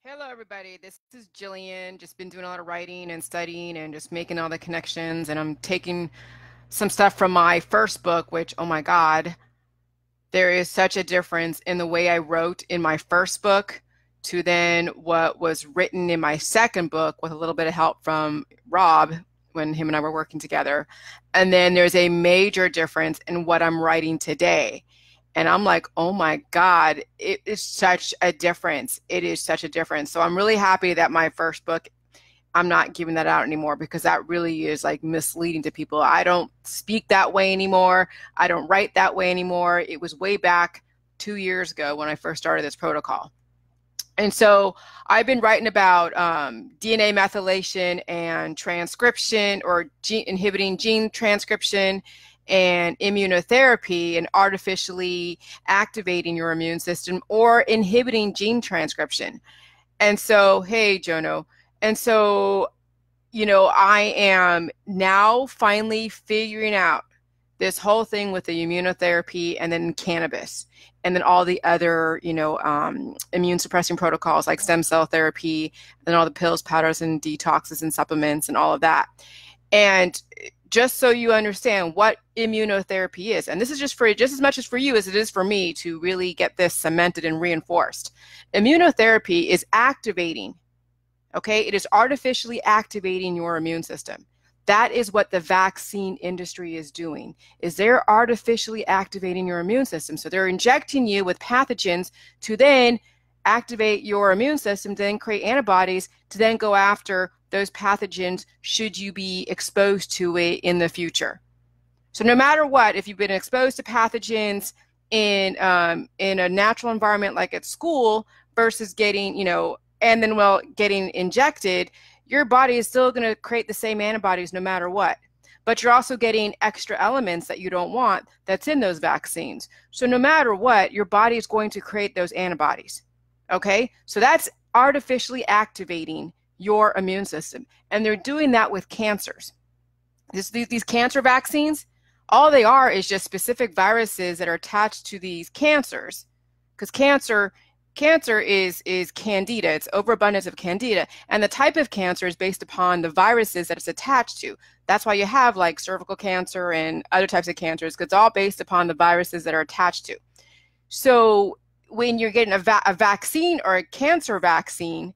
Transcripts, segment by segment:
Hello, everybody. This is Jillian. Just been doing a lot of writing and studying and just making all the connections. And I'm taking some stuff from my first book, which, oh my God, there is such a difference in the way I wrote in my first book to then what was written in my second book with a little bit of help from Rob when him and I were working together. And then there's a major difference in what I'm writing today. And I'm like, oh my God, it is such a difference. It is such a difference. So I'm really happy that my first book, I'm not giving that out anymore because that really is like misleading to people. I don't speak that way anymore. I don't write that way anymore. It was way back 2 years ago when I first started this protocol. And so I've been writing about DNA methylation and transcription or inhibiting gene transcription and immunotherapy and artificially activating your immune system or inhibiting gene transcription. And so, hey, Jono. And so, I am now finally figuring out this whole thing with the immunotherapy and then cannabis and then all the other, immune suppressing protocols like stem cell therapy and all the pills, powders, and detoxes and supplements and all of that. And just so you understand what immunotherapy is, and this is just as much as for you as it is for me to really get this cemented and reinforced. Immunotherapy is activating, okay? It is artificially activating your immune system. That is what the vaccine industry is doing, is they're artificially activating your immune system. So they're injecting you with pathogens to then activate your immune system, to then create antibodies, to then go after those pathogens should you be exposed to it in the future. So no matter what, if you've been exposed to pathogens in a natural environment like at school versus getting, getting injected, your body is still going to create the same antibodies no matter what. But you're also getting extra elements that you don't want that's in those vaccines. So no matter what, your body is going to create those antibodies. Okay? So that's artificially activating your immune system. And they're doing that with cancers. These cancer vaccines, all they are is just specific viruses that are attached to these cancers. Because cancer is candida. It's overabundance of candida. And the type of cancer is based upon the viruses that it's attached to. That's why you have like cervical cancer and other types of cancers, because it's all based upon the viruses that are attached to. So when you're getting a vaccine or a cancer vaccine,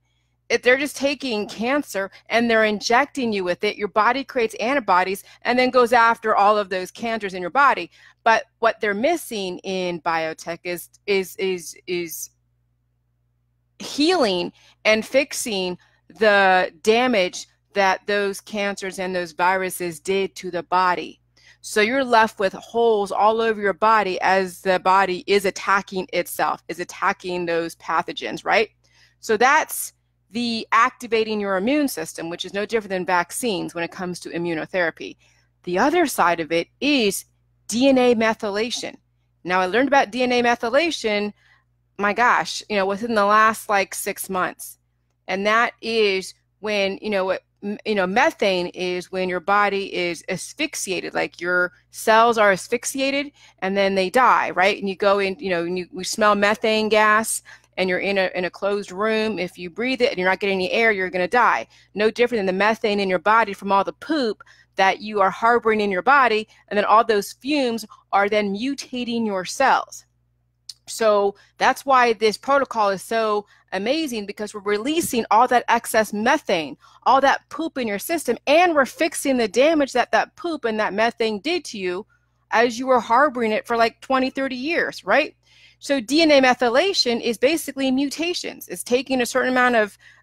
they're just taking cancer and they're injecting you with it. Your body creates antibodies and then goes after all of those cancers in your body. But what they're missing in biotech is healing and fixing the damage that those cancers and those viruses did to the body. So you're left with holes all over your body as the body is attacking itself, is attacking those pathogens, right? So that's the activating your immune system, which is no different than vaccines when it comes to immunotherapy. The other side of it is DNA methylation. Now, I learned about DNA methylation, my gosh, within the last like 6 months. And that is when, methane is when your body is asphyxiated, like your cells are asphyxiated and then they die, right? And you go in, we smell methane gas and you're in a closed room. If you breathe it and you're not getting any air, you're going to die. No different than the methane in your body from all the poop that you are harboring in your body. And then all those fumes are then mutating your cells. So that's why this protocol is so amazing, because we're releasing all that excess methane, all that poop in your system, and we're fixing the damage that poop and that methane did to you as you were harboring it for like 20, 30 years, right? So DNA methylation is basically mutations. It's taking a certain amount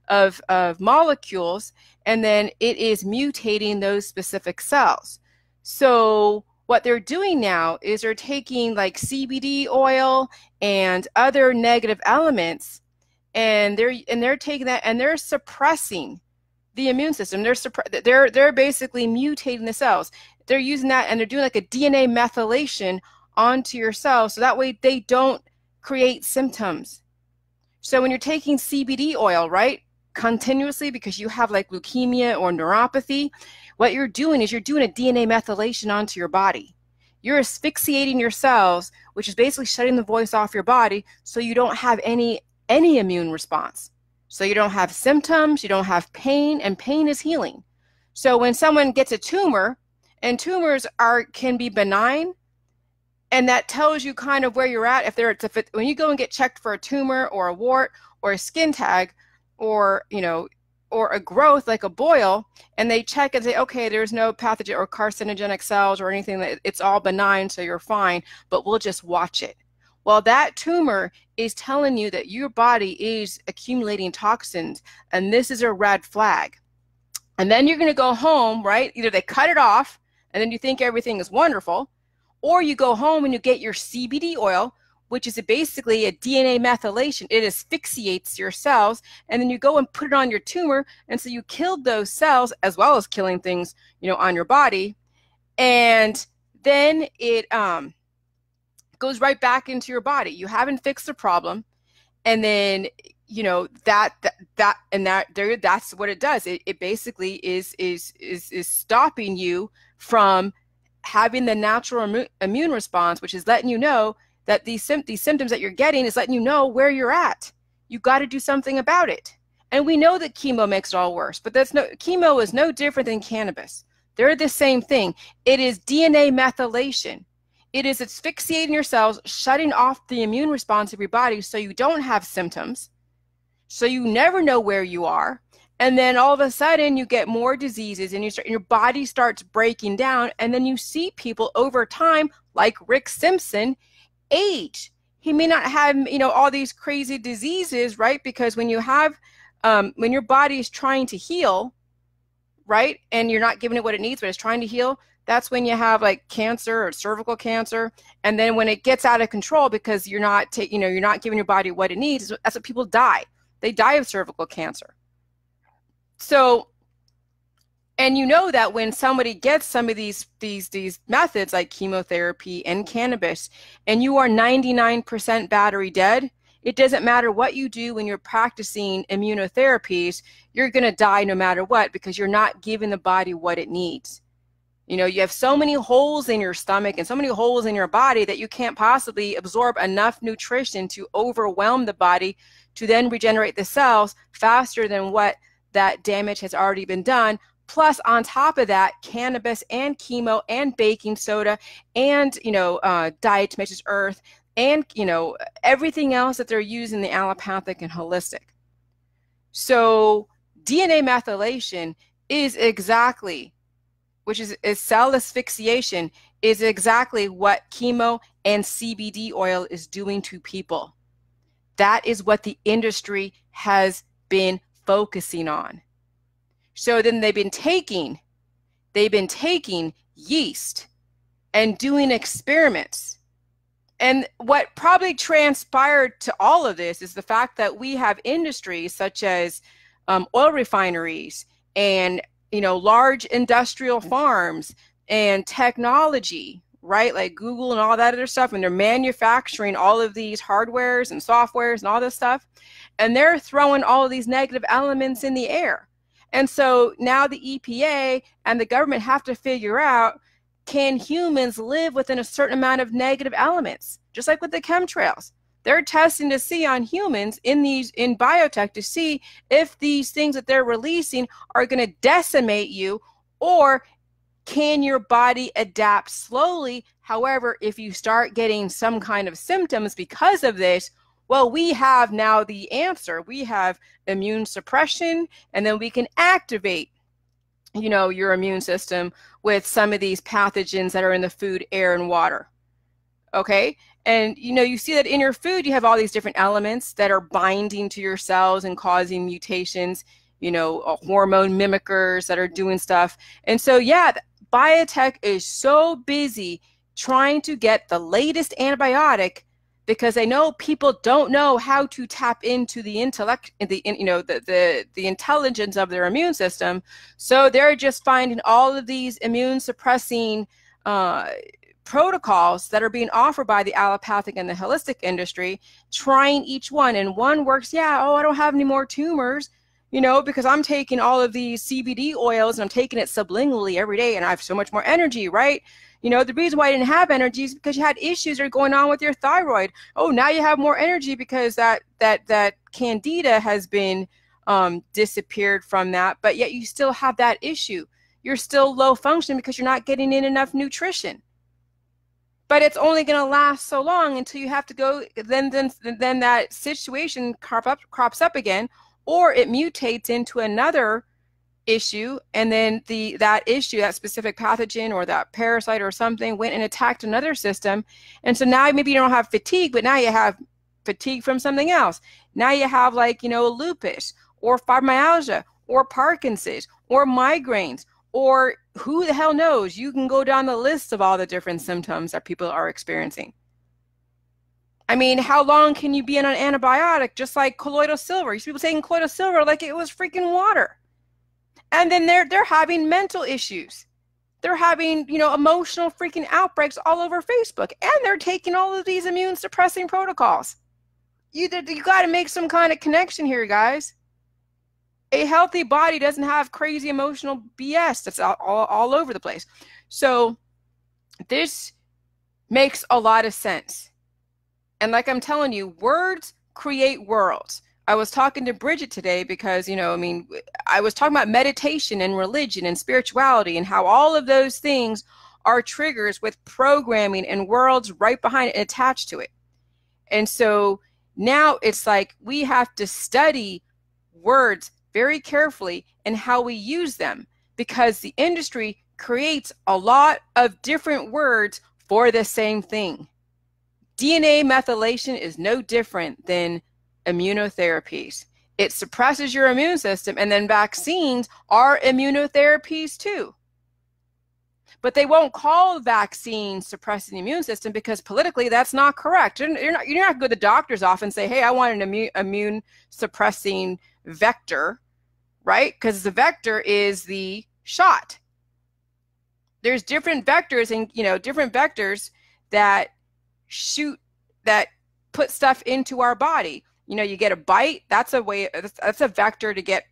of molecules, and then it is mutating those specific cells. So what they're doing now is they're taking like CBD oil and other negative elements, and they're taking that and they're suppressing the immune system. They're basically mutating the cells. They're using that and they're doing like a DNA methylation onto your cells, so that way they don't create symptoms. So when you're taking CBD oil, right, continuously because you have like leukemia or neuropathy, what you're doing is you're doing a DNA methylation onto your body. You're asphyxiating your cells, which is basically shutting the voice off your body so you don't have any immune response. So you don't have symptoms, you don't have pain, and pain is healing. So when someone gets a tumor, and tumors can be benign, and that tells you kind of where you're at. When you go and get checked for a tumor or a wart or a skin tag or, or a growth like a boil, and they check and say, okay, there's no pathogen or carcinogenic cells or anything, that it's all benign, so you're fine, but we'll just watch it. Well, that tumor is telling you that your body is accumulating toxins, and this is a red flag. And then you're going to go home, right? Either they cut it off, and then you think everything is wonderful, or you go home and you get your CBD oil, which is basically a DNA methylation. It asphyxiates your cells, and then you go and put it on your tumor, and so you killed those cells as well as killing things, on your body, and then it goes right back into your body. You haven't fixed the problem, and then that's what it does. It basically is stopping you from having the natural immune response, which is letting you know that these symptoms that you're getting is letting you know where you're at. You got to do something about it. And we know that chemo makes it all worse, but chemo is no different than cannabis. They're the same thing. It is DNA methylation. It is asphyxiating your cells, shutting off the immune response of your body so you don't have symptoms, so you never know where you are. And then all of a sudden you get more diseases, and your body starts breaking down. And then you see people over time, like Rick Simpson, age. He may not have, all these crazy diseases, right? Because when you have, when your body is trying to heal, right, and you're not giving it what it needs, but it's trying to heal, that's when you have like cancer or cervical cancer. And then when it gets out of control because you're not giving your body what it needs, that's what people die. They die of cervical cancer. So, and that when somebody gets some of these methods like chemotherapy and cannabis, and you are 99% battery dead, it doesn't matter what you do when you're practicing immunotherapies, you're going to die no matter what, because you're not giving the body what it needs. You have so many holes in your stomach and so many holes in your body that you can't possibly absorb enough nutrition to overwhelm the body to then regenerate the cells faster than what that damage has already been done. Plus, on top of that, cannabis and chemo and baking soda and, diet to Mrs. Earth and, everything else that they're using, the allopathic and holistic. So DNA methylation is exactly, which is cell asphyxiation, is exactly what chemo and CBD oil is doing to people. That is what the industry has been focusing on. So then they've been taking yeast and doing experiments. And what probably transpired to all of this is the fact that we have industries such as oil refineries and large industrial farms and technology, right? Like Google and all that other stuff. And they're manufacturing all of these hardwares and softwares and all this stuff. And they're throwing all of these negative elements in the air. And so now the EPA and the government have to figure out, can humans live within a certain amount of negative elements? Just like with the chemtrails. They're testing to see on humans in biotech to see if these things that they're releasing are going to decimate you, or can your body adapt slowly? However, if you start getting some kind of symptoms because of this, well, we have now the answer. We have immune suppression, and then we can activate, your immune system with some of these pathogens that are in the food, air, and water. Okay? And, you see that in your food, you have all these different elements that are binding to your cells and causing mutations, hormone mimickers that are doing stuff. And so, yeah, biotech is so busy trying to get the latest antibiotic because they know people don't know how to tap into the intellect, the intelligence of their immune system. So they're just finding all of these immune suppressing protocols that are being offered by the allopathic and the holistic industry, trying each one. And one works, I don't have any more tumors, because I'm taking all of these CBD oils and I'm taking it sublingually every day and I have so much more energy, right? The reason why I didn't have energy is because you had issues that are going on with your thyroid. Oh, now you have more energy because that candida has been disappeared from that, but yet you still have that issue. You're still low function because you're not getting in enough nutrition. But it's only going to last so long until you have to go, then that situation crops up again, or it mutates into another issue, and then that specific pathogen or that parasite or something went and attacked another system. And so now maybe you don't have fatigue, but now you have fatigue from something else. Now you have, like, lupus or fibromyalgia or Parkinson's or migraines, or who the hell knows? You can go down the list of all the different symptoms that people are experiencing. I mean, how long can you be on an antibiotic? Just like colloidal silver. You see people taking colloidal silver like it was freaking water. And then they're having mental issues. They're having, emotional freaking outbreaks all over Facebook. And they're taking all of these immune suppressing protocols. You got to make some kind of connection here, guys. A healthy body doesn't have crazy emotional BS that's all over the place. So this makes a lot of sense. And like I'm telling you, words create worlds. I was talking to Bridget today because, I was talking about meditation and religion and spirituality and how all of those things are triggers with programming and worlds right behind it and attached to it. And so now it's like we have to study words very carefully and how we use them, because the industry creates a lot of different words for the same thing. DNA methylation is no different than immunotherapies. It suppresses your immune system, and then vaccines are immunotherapies too. But they won't call vaccines suppressing the immune system because politically that's not correct. You're not going to go to the doctor's office and say, hey, I want an immune suppressing vector, right? Because the vector is the shot. There's different vectors, and different vectors that put stuff into our body. You get a bite, that's a vector to get,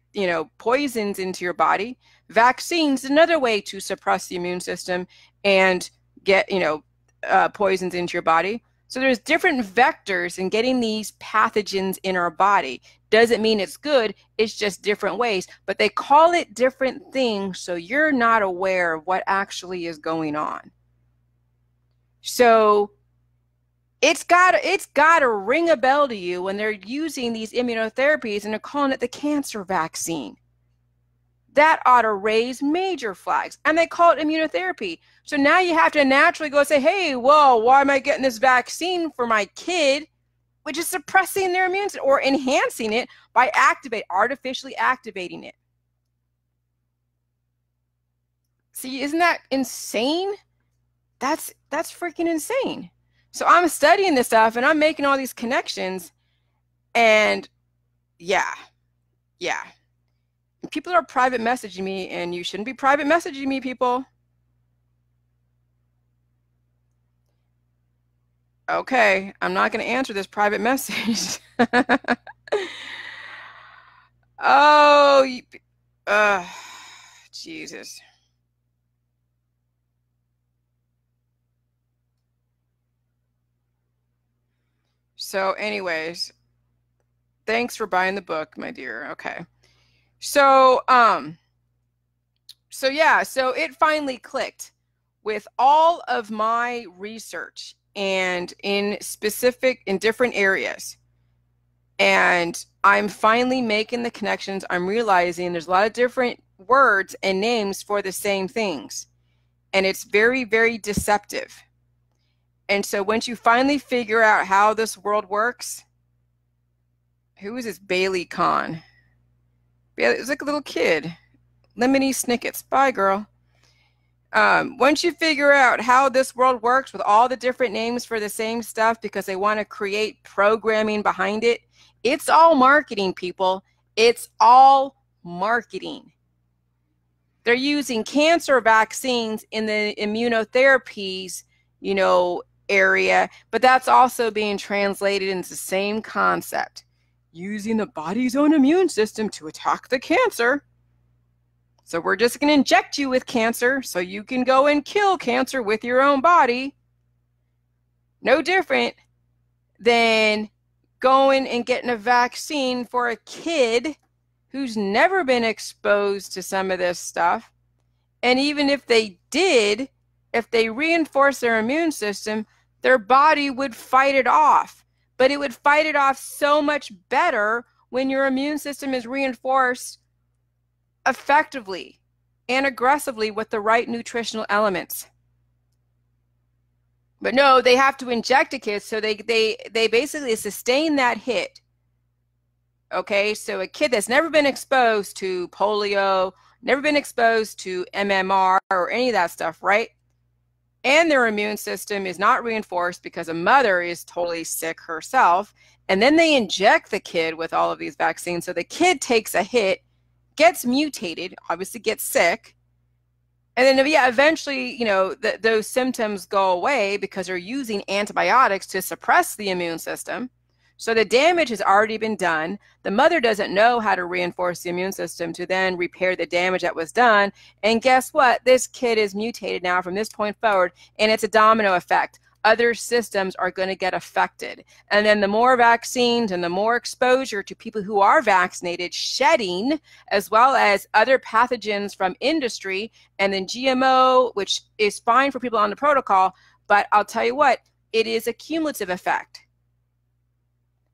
poisons into your body. Vaccines, another way to suppress the immune system and get, poisons into your body. So there's different vectors in getting these pathogens in our body. Doesn't mean it's good, it's just different ways, but they call it different things so you're not aware of what actually is going on. So it's got to ring a bell to you when they're using these immunotherapies and they're calling it the cancer vaccine. That ought to raise major flags. And they call it immunotherapy. So now you have to naturally go say, hey, whoa, why am I getting this vaccine for my kid? Which is suppressing their immune system or enhancing it by artificially activating it. See, isn't that insane? That's freaking insane. So I'm studying this stuff and I'm making all these connections, and yeah. People are private messaging me, and you shouldn't be private messaging me, people. Okay, I'm not going to answer this private message. Oh, Jesus. So anyways, thanks for buying the book, my dear. Okay. So it finally clicked with all of my research and in different areas. And I'm finally making the connections. I'm realizing there's a lot of different words and names for the same things. And it's very, very deceptive. And so once you finally figure out how this world works, who is this Bailey Khan? It was like a little kid. Lemony Snickets. Bye, girl. Once you figure out how this world works with all the different names for the same stuff because they want to create programming behind it, it's all marketing, people. It's all marketing. They're using cancer vaccines in the immunotherapies, area, but that's also being translated into the same concept, using the body's own immune system to attack the cancer. So we're just going to inject you with cancer so you can go and kill cancer with your own body. No different than going and getting a vaccine for a kid who's never been exposed to some of this stuff. And even if they did, if they reinforce their immune system, their body would fight it off. But it would fight it off so much better when your immune system is reinforced effectively and aggressively with the right nutritional elements. But no, they have to inject a kid, so they basically sustain that hit. Okay, so a kid that's never been exposed to polio, never been exposed to MMR or any of that stuff, right? And their immune system is not reinforced because a mother is totally sick herself. And then they inject the kid with all of these vaccines. So the kid takes a hit, gets mutated, obviously gets sick. And then, yeah, eventually, you know, those symptoms go away because they're using antibiotics to suppress the immune system. So the damage has already been done. The mother doesn't know how to reinforce the immune system to then repair the damage that was done. And guess what? This kid is mutated now from this point forward, and it's a domino effect. Other systems are going to get affected. And then the more vaccines and the more exposure to people who are vaccinated shedding, as well as other pathogens from industry, and then GMO, which is fine for people on the protocol, but I'll tell you what, it is a cumulative effect.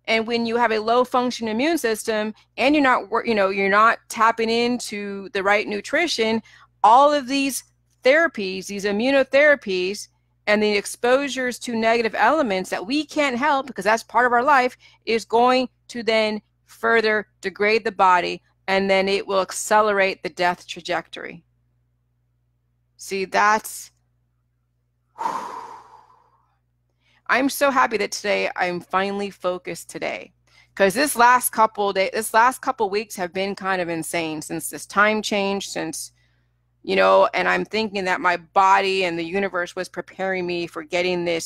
And when you have a low function immune system and you're not tapping into the right nutrition, all of these therapies, these immunotherapies, and the exposures to negative elements that we can't help because that's part of our life is going to then further degrade the body, and then it will accelerate the death trajectory. See, that's... I'm so happy that today I'm finally focused today, because this last couple weeks have been kind of insane since this time change, since, you know, and I'm thinking that my body and the universe was preparing me for getting me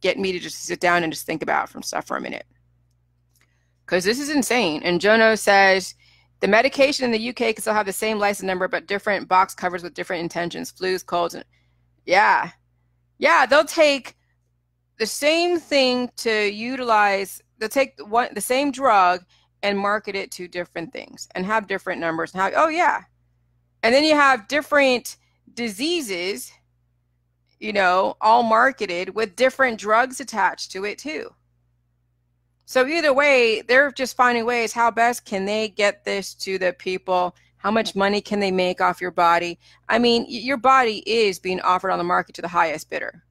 to just sit down and just think about some stuff for a minute, because this is insane. And Jono says the medication in the UK can still have the same license number, but different box covers with different intentions, flus, colds, and yeah, they'll take the same thing to utilize. They'll take the same drug and market it to different things and have different numbers. And oh yeah. And then you have different diseases, you know, all marketed with different drugs attached to it too. So either way, they're just finding ways, how best can they get this to the people? How much money can they make off your body? I mean, your body is being offered on the market to the highest bidder.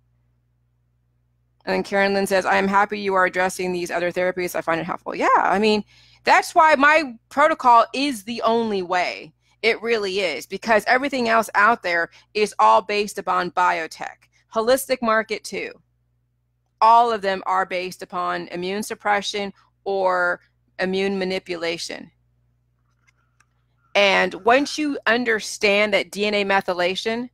And then Karen Lynn says, I am happy you are addressing these other therapies. I find it helpful. Yeah, I mean, that's why my protocol is the only way. It really is, because everything else out there is all based upon biotech. Holistic market too. All of them are based upon immune suppression or immune manipulation. And once you understand that DNA methylation,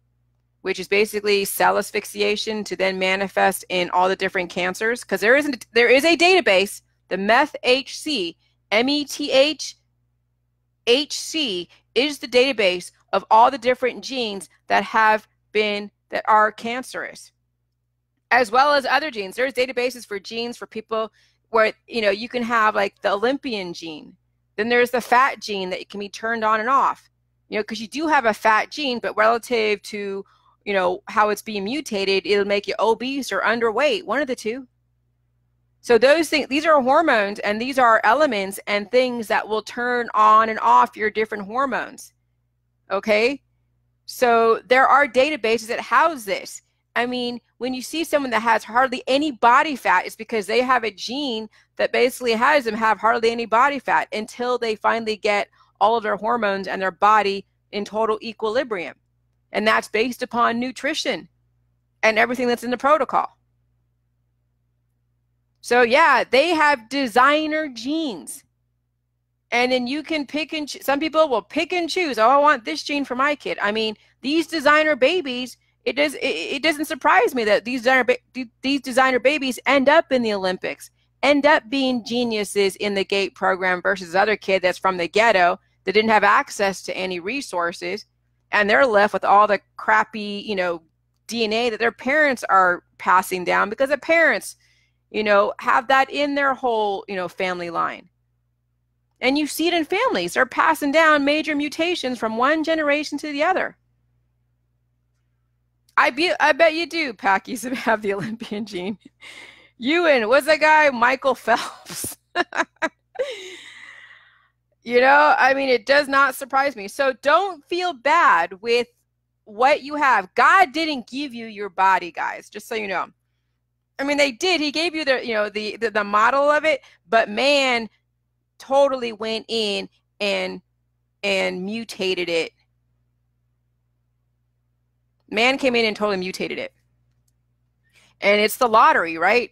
which is basically cell asphyxiation to then manifest in all the different cancers, because there is a database, the METHC, METHC is the database of all the different genes that are cancerous, as well as other genes. There's databases for genes for people where, you know, you can have like the Olympian gene. Then there's the fat gene that can be turned on and off, you know, because you do have a fat gene, but relative to, you know, how it's being mutated, it'll make you obese or underweight, one of the two. So those things, these are hormones, and these are elements and things that will turn on and off your different hormones. Okay? So there are databases that house this. I mean, when you see someone that has hardly any body fat, it's because they have a gene that basically has them have hardly any body fat until they finally get all of their hormones and their body in total equilibrium. And that's based upon nutrition and everything that's in the protocol. So yeah, they have designer genes. And then you can pick and some people will pick and choose, oh, I want this gene for my kid. I mean, these designer babies, it doesn't surprise me that these designer babies end up in the Olympics, end up being geniuses in the GATE program versus other kid that's from the ghetto that didn't have access to any resources. And they're left with all the crappy, you know, DNA that their parents are passing down because the parents, you know, have that in their whole, you know, family line. And you see it in families. They're passing down major mutations from one generation to the other. I bet you do, Packy, have the Olympian gene. Ewan, what's that guy? Michael Phelps. You know, I mean, it does not surprise me. So don't feel bad with what you have. God didn't give you your body, guys, just so you know. I mean, they did. He gave you the, you know, the model of it, but man totally went in and mutated it. Man came in and totally mutated it. And it's the lottery, right?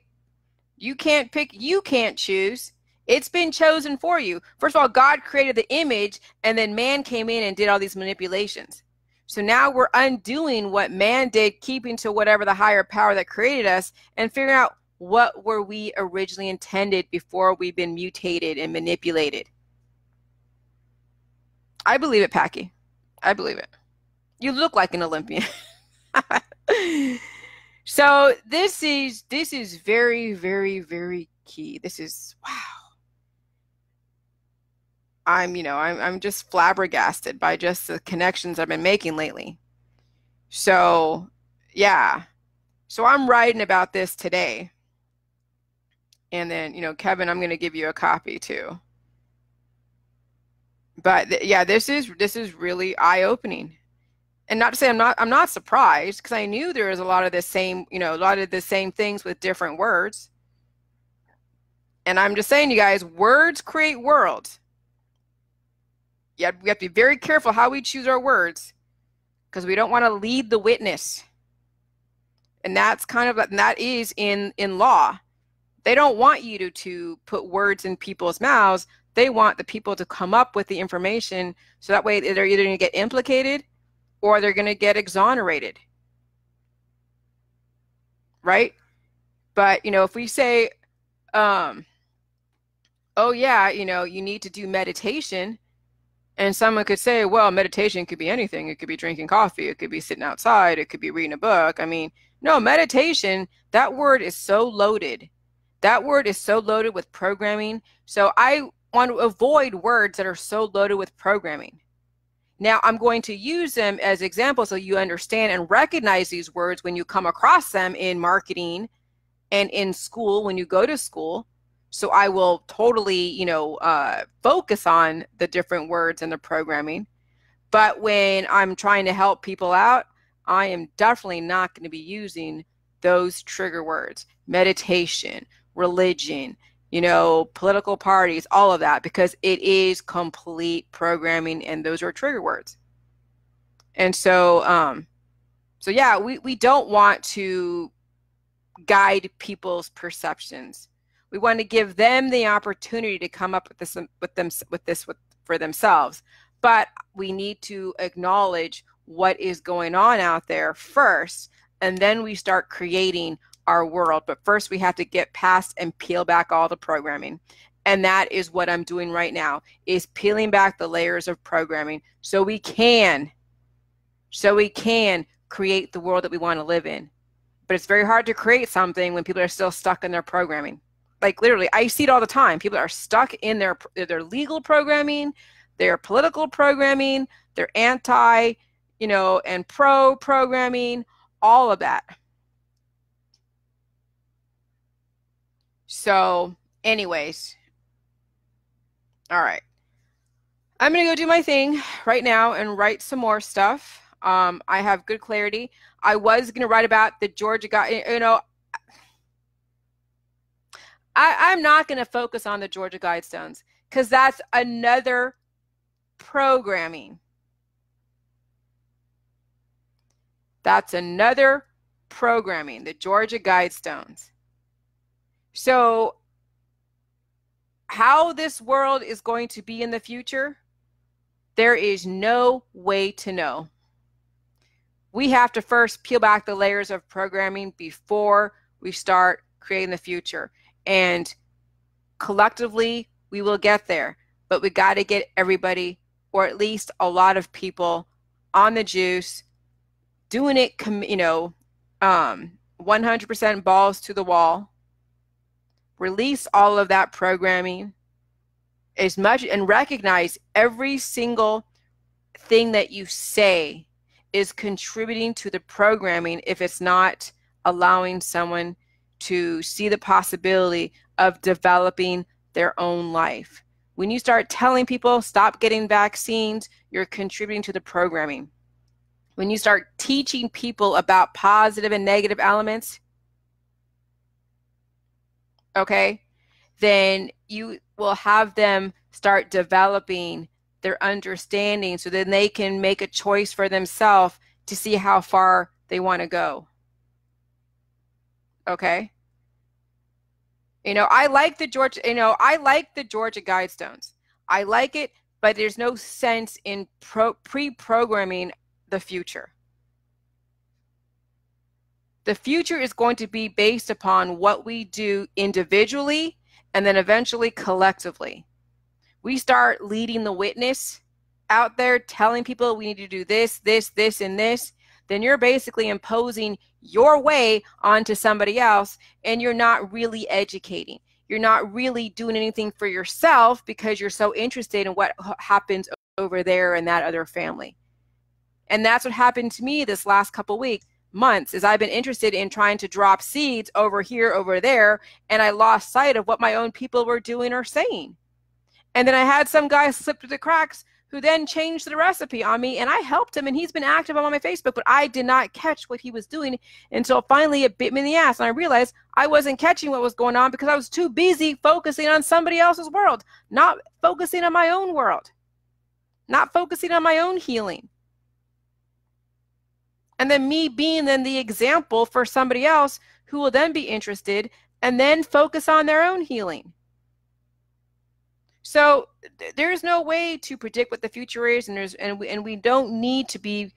You can't pick, you can't choose. It's been chosen for you. First of all, God created the image, and then man came in and did all these manipulations. So now we're undoing what man did, keeping to whatever the higher power that created us, and figuring out what were we originally intended before we've been mutated and manipulated. I believe it, Packy. I believe it. You look like an Olympian. So this is very, very, very key. This is, wow. I'm just flabbergasted by just the connections I've been making lately. So yeah. So I'm writing about this today. And then, you know, Kevin, I'm going to give you a copy too. But yeah, this is really eye-opening. And not to say I'm not surprised, because I knew there was a lot of the same, you know, a lot of the same things with different words. And I'm just saying, you guys, words create worlds. Yeah, we have to be very careful how we choose our words, because we don't want to lead the witness. And that's kind of, and that is in law. They don't want you to put words in people's mouths. They want the people to come up with the information, so that way they're either going to get implicated or they're going to get exonerated. Right? But, you know, if we say, oh yeah, you know, you need to do meditation, and someone could say, well, meditation could be anything. It could be drinking coffee. It could be sitting outside. It could be reading a book. I mean, no, meditation, that word is so loaded. That word is so loaded with programming. So I want to avoid words that are so loaded with programming. Now, I'm going to use them as examples so you understand and recognize these words when you come across them in marketing and in school, when you go to school. So I will totally, you know, focus on the different words and the programming. But when I'm trying to help people out, I am definitely not going to be using those trigger words: meditation, religion, you know, political parties, all of that, because it is complete programming, and those are trigger words. And so, so yeah, we don't want to guide people's perceptions. We want to give them the opportunity to come up with this for themselves. But we need to acknowledge what is going on out there first, and then we start creating our world. But first we have to get past and peel back all the programming. And that is what I'm doing right now, is peeling back the layers of programming so we can create the world that we want to live in. But it's very hard to create something when people are still stuck in their programming. Like literally, I see it all the time. People are stuck in their legal programming, their political programming, their anti, you know, and pro programming, all of that. So anyways, all right. I'm going to go do my thing right now and write some more stuff. I have good clarity. I was going to write about the Georgia guy, you know, I'm not going to focus on the Georgia Guidestones, because that's another programming. That's another programming, the Georgia Guidestones. So how this world is going to be in the future, there is no way to know. We have to first peel back the layers of programming before we start creating the future. And collectively, we will get there. But we got to get everybody, or at least a lot of people, on the juice, doing it, you know, 100% balls to the wall. Release all of that programming. as much, and recognize every single thing that you say is contributing to the programming if it's not allowing someone to see the possibility of developing their own life. When you start telling people stop getting vaccines, you're contributing to the programming. When you start teaching people about positive and negative elements, okay, then you will have them start developing their understanding so then they can make a choice for themselves to see how far they want to go. Okay? I like the Georgia Guidestones. I like it, but there's no sense in pre-programming the future. The future is going to be based upon what we do individually and then eventually collectively. We start leading the witness out there, telling people we need to do this, this, this, and this, then you're basically imposing your way onto somebody else, and you're not really educating. You're not really doing anything for yourself because you're so interested in what happens over there in that other family. And that's what happened to me this last couple months, is I've been interested in trying to drop seeds over here, over there, and I lost sight of what my own people were doing or saying. And then I had some guy slip through the cracks who then changed the recipe on me, and I helped him, and he's been active on my Facebook, but I did not catch what he was doing until finally it bit me in the ass, and I realized I wasn't catching what was going on because I was too busy focusing on somebody else's world, not focusing on my own world, not focusing on my own healing. And then me being then the example for somebody else who will then be interested and then focus on their own healing. So there's no way to predict what the future is, and we don't need to be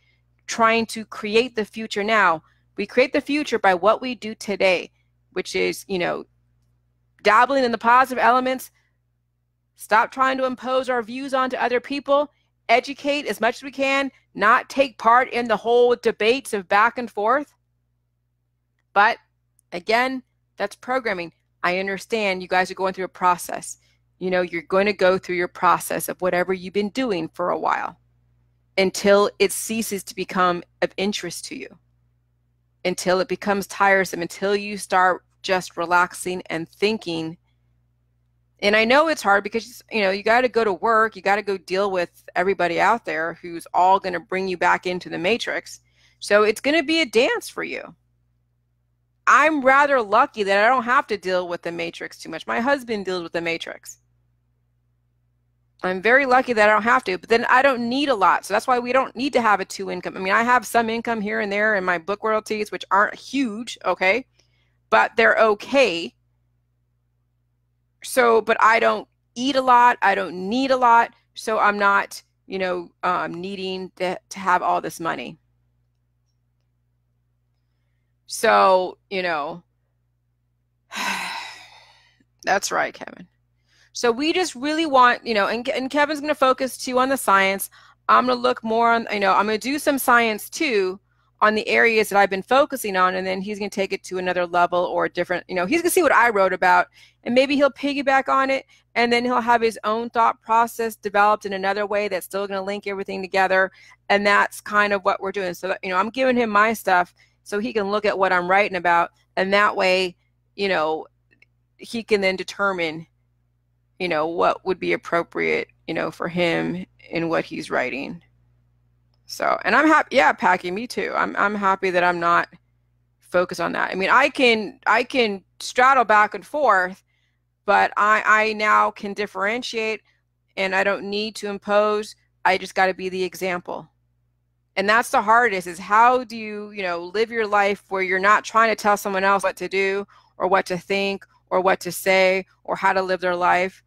trying to create the future now. We create the future by what we do today, which is, dabbling in the positive elements, stop trying to impose our views onto other people, educate as much as we can, not take part in the whole debates of back and forth. But again, that's programming. I understand you guys are going through a process. You're going to go through your process of whatever you've been doing for a while until it ceases to become of interest to you, until it becomes tiresome, until you start just relaxing and thinking. And I know it's hard because, you got to go to work. You got to go deal with everybody out there who's all going to bring you back into the matrix. So it's going to be a dance for you. I'm rather lucky that I don't have to deal with the matrix too much. My husband deals with the matrix. I'm very lucky that I don't have to, but then I don't need a lot. So that's why we don't need to have a 2 income. I mean, I have some income here and there in my book royalties, which aren't huge, okay? But they're okay. So, but I don't eat a lot. I don't need a lot. So I'm not, needing to have all this money. So, that's right, Kevin. So we just really want, and Kevin's going to focus too on the science. I'm going to look more on, I'm going to do some science too on the areas that I've been focusing on, and then he's going to take it to another level or different, he's going to see what I wrote about, and maybe he'll piggyback on it, and then he'll have his own thought process developed in another way that's still going to link everything together, and that's kind of what we're doing. So, I'm giving him my stuff so he can look at what I'm writing about, and that way, he can then determine what would be appropriate, for him in what he's writing. So, and I'm happy, yeah, Packy, me too. I'm happy that I'm not focused on that. I mean, I can straddle back and forth, but I now can differentiate, and I don't need to impose. I just got to be the example. And that's the hardest, is how do you, live your life where you're not trying to tell someone else what to do or what to think or what to say or how to live their life.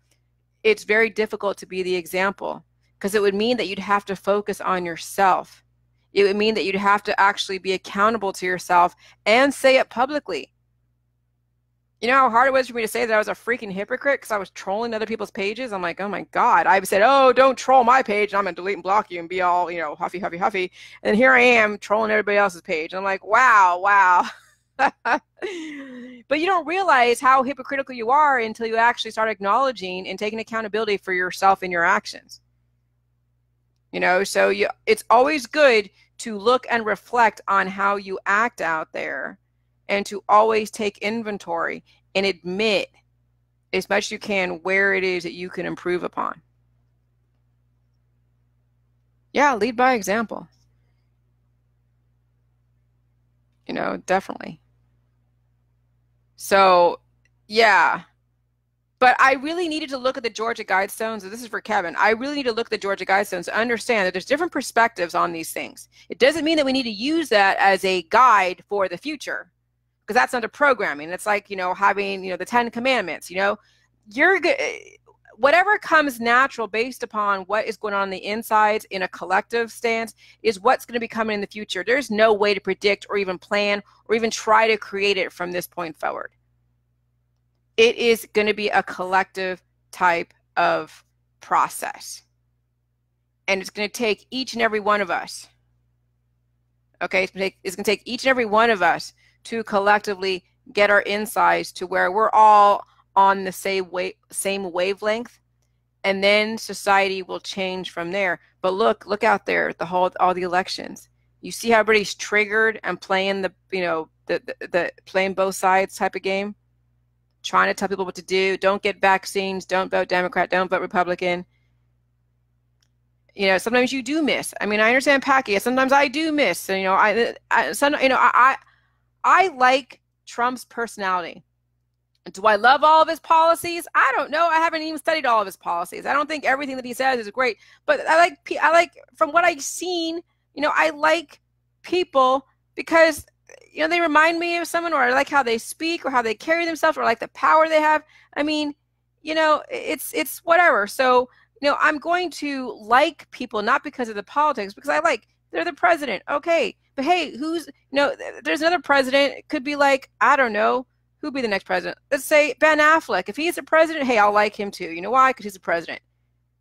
It's very difficult to be the example, because it would mean that you'd have to focus on yourself. It would mean that you'd have to actually be accountable to yourself and say it publicly. You know how hard it was for me to say that I was a freaking hypocrite because I was trolling other people's pages? I'm like, oh my God. I said, oh, don't troll my page. I'm going to delete and block you and be all, huffy, huffy, huffy. And here I am trolling everybody else's page. I'm like, wow. But you don't realize how hypocritical you are until you actually start acknowledging and taking accountability for yourself and your actions. So it's always good to look and reflect on how you act out there, and to always take inventory and admit as much as you can where it is that you can improve upon. Yeah, lead by example. Definitely. So, yeah. But I really needed to look at the Georgia Guidestones. This is for Kevin. I really need to look at the Georgia Guidestones to understand that there's different perspectives on these things. It doesn't mean that we need to use that as a guide for the future, because that's under programming. It's like, having, the 10 Commandments, you're good. Whatever comes natural based upon what is going on the insides in a collective stance is what's going to be coming in the future. There's no way to predict or even plan or even try to create it from this point forward. It is going to be a collective type of process. And it's going to take each and every one of us. Okay, it's going to take each and every one of us to collectively get our insights to where we're all on the same wavelength, and then society will change from there. But look out there, all the elections. You see how everybody's triggered and playing the playing both sides type of game, trying to tell people what to do. Don't get vaccines. Don't vote Democrat. Don't vote Republican. Sometimes you do miss. I mean, I understand Packy. Sometimes I do miss. I like Trump's personality. Do I love all of his policies? I don't know. I haven't even studied all of his policies. I don't think everything that he says is great, but I like from what I've seen, I like people because, they remind me of someone, or I like how they speak or how they carry themselves, or I like the power they have. I mean, it's whatever. So, I'm going to like people not because of the politics, because they're the president. Okay. But hey, there's another president. It could be like, I don't know, who'd be the next president? Let's say Ben Affleck. If he's the president, hey, I'll like him too. You know why? Because he's the president.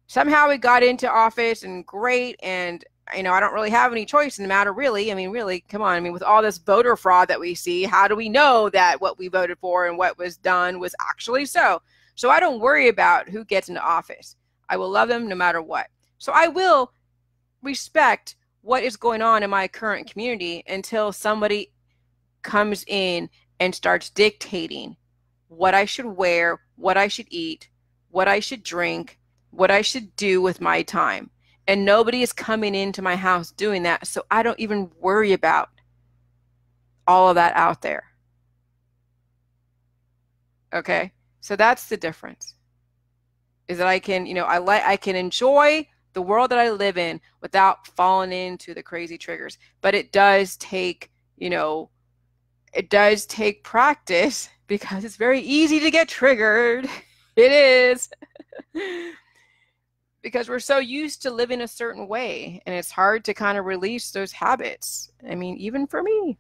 Somehow he got into office, and great. And, I don't really have any choice in the matter, really. I mean, really, come on. I mean, with all this voter fraud that we see, how do we know that what we voted for and what was done was actually so? So I don't worry about who gets into office. I will love them no matter what. So I will respect what is going on in my current community until somebody comes in and starts dictating what I should wear, what I should eat, what I should drink, what I should do with my time. And nobody is coming into my house doing that, so I don't even worry about all of that out there. Okay? So that's the difference. Is that I can, I can enjoy the world that I live in without falling into the crazy triggers. But it does take, it does take practice, because it's very easy to get triggered. It is. Because we're so used to living a certain way, and it's hard to kind of release those habits. I mean, even for me.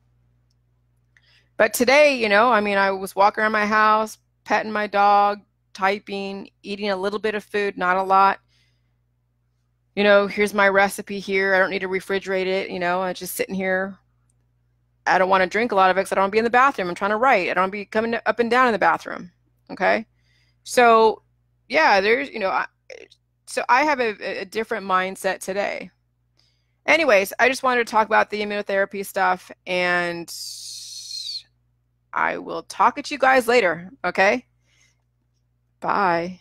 But today, I was walking around my house, petting my dog, typing, eating a little bit of food, not a lot. Here's my recipe here. I don't need to refrigerate it. I'm just sitting here. I don't want to drink a lot of it because I don't want to be in the bathroom. I'm trying to write. I don't want to be coming up and down in the bathroom. Okay. So yeah, there's, so I have a different mindset today. Anyways, I just wanted to talk about the immunotherapy stuff, and I will talk at you guys later. Okay. Bye.